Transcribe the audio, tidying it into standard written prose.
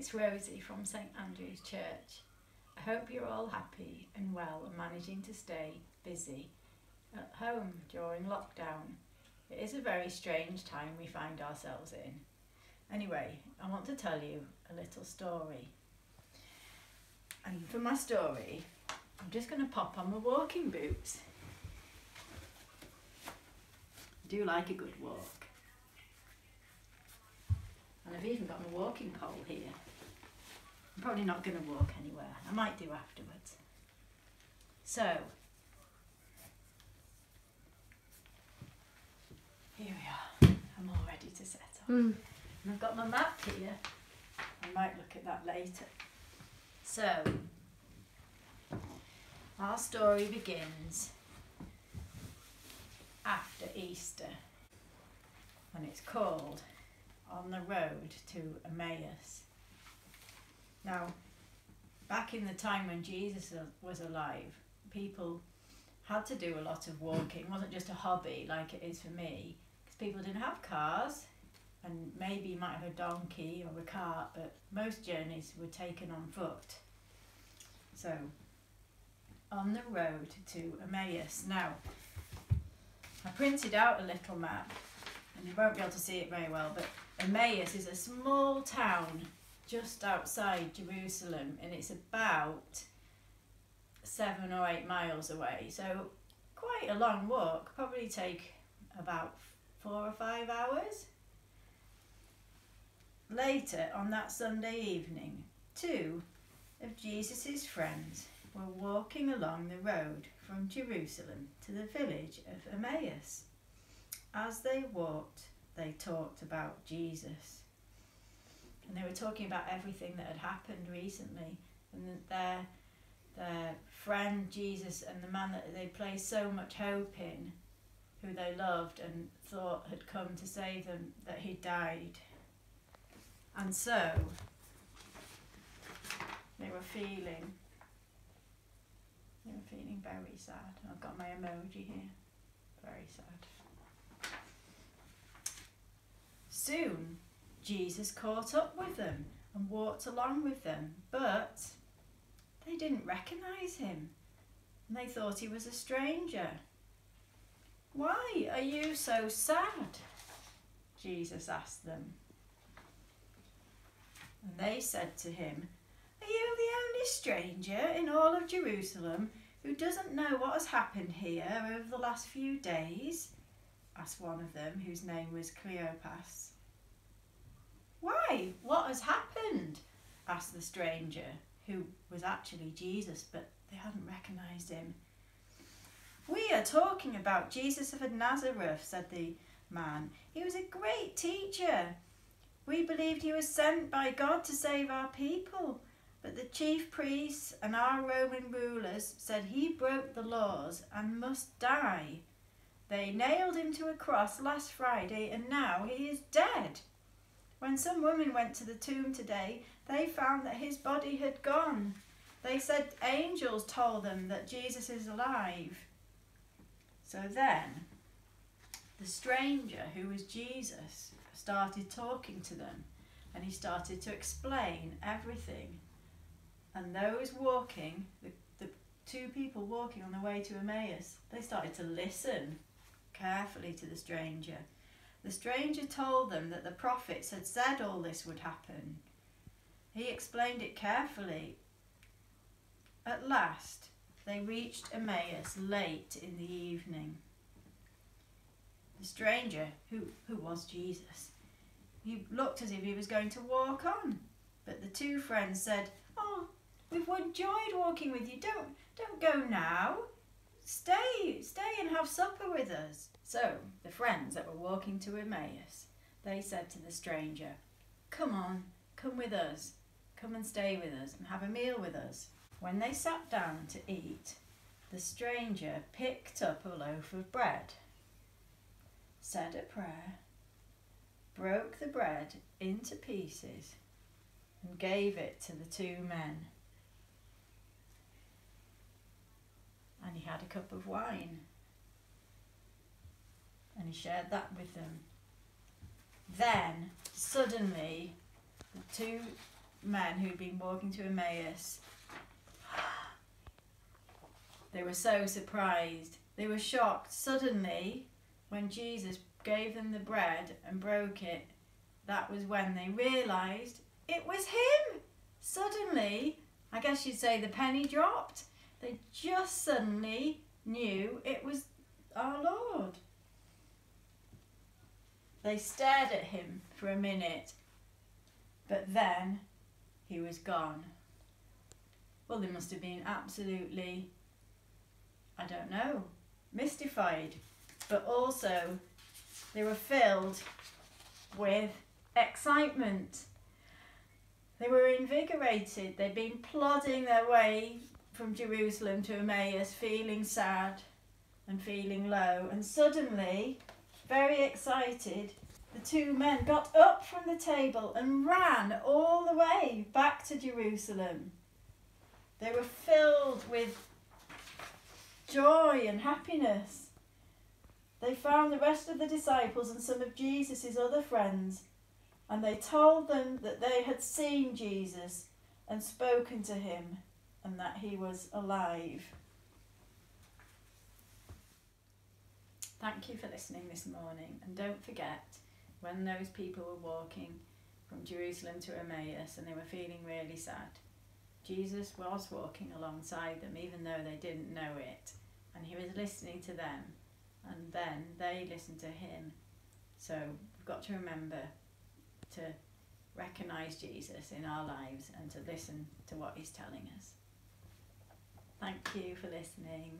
it's Rosie from St Andrew's Church. I hope you're all happy and well and managing to stay busy at home during lockdown. It is a very strange time we find ourselves in. Anyway, I want to tell you a little story. And for my story, I'm just going to pop on my walking boots. I do like a good walk. And I've even got my walking pole here. I'm probably not going to walk anywhere. I might do afterwards. So, here we are. I'm all ready to set off. And I've got my map here. I might look at that later. So, our story begins after Easter, and it's called On the Road to Emmaus. Now, back in the time when Jesus was alive, people had to do a lot of walking. It wasn't just a hobby like it is for me, because people didn't have cars, and maybe you might have a donkey or a cart, but most journeys were taken on foot. So, on the road to Emmaus. Now, I printed out a little map, and you won't be able to see it very well, but Emmaus is a small town just outside Jerusalem, and it's about 7 or 8 miles away. So, quite a long walk, probably take about 4 or 5 hours. Later, on that Sunday evening, 2 of Jesus' friends were walking along the road from Jerusalem to the village of Emmaus. As they walked, they talked about Jesus. And they were talking about everything that had happened recently, and that their friend Jesus and the man that they placed so much hope in, who they loved and thought had come to save them, that he died. And so they were feeling very sad. I've got my emoji here. Very sad. Soon Jesus caught up with them and walked along with them, but they didn't recognise him, and they thought he was a stranger. "Why are you so sad?" Jesus asked them. And they said to him, "Are you the only stranger in all of Jerusalem who doesn't know what has happened here over the last few days?" asked one of them, whose name was Cleopas. "Why? What has happened?" asked the stranger, who was actually Jesus, but they hadn't recognised him. "We are talking about Jesus of Nazareth," said the man. "He was a great teacher. We believed he was sent by God to save our people, but the chief priests and our Roman rulers said he broke the laws and must die. They nailed him to a cross last Friday, and now he is dead. When some women went to the tomb today, they found that his body had gone. They said angels told them that Jesus is alive." So then, the stranger, who was Jesus, started talking to them, and he started to explain everything. And those walking, the 2 people walking on the way to Emmaus, they started to listen carefully to the stranger. The stranger told them that the prophets had said all this would happen. He explained it carefully. At last, they reached Emmaus late in the evening. The stranger, who was Jesus, he looked as if he was going to walk on, but the 2 friends said, "Oh, we've enjoyed walking with you. Don't go now. Stay and have supper with us." So the friends that were walking to Emmaus, they said to the stranger, "Come on, come with us. Come and stay with us and have a meal with us." When they sat down to eat, the stranger picked up a loaf of bread, said a prayer, broke the bread into pieces, and gave it to the 2 men. And he had a cup of wine, and he shared that with them. Then, suddenly, the 2 men who'd been walking to Emmaus, they were so surprised. They were shocked. Suddenly, when Jesus gave them the bread and broke it, that was when they realised it was him. Suddenly, I guess you'd say the penny dropped. They just suddenly knew it was our Lord. They stared at him for a minute, but then he was gone. Well, they must have been absolutely, I don't know, mystified, but also they were filled with excitement. They were invigorated. They'd been plodding their way from Jerusalem to Emmaus, feeling sad and feeling low, and suddenly, very excited, the two men got up from the table and ran all the way back to Jerusalem. They were filled with joy and happiness. They found the rest of the disciples and some of Jesus' other friends, and they told them that they had seen Jesus and spoken to him and that he was alive. Thank you for listening this morning, and don't forget, when those people were walking from Jerusalem to Emmaus and they were feeling really sad, Jesus was walking alongside them even though they didn't know it, and he was listening to them, and then they listened to him. So we've got to remember to recognise Jesus in our lives and to listen to what he's telling us. Thank you for listening.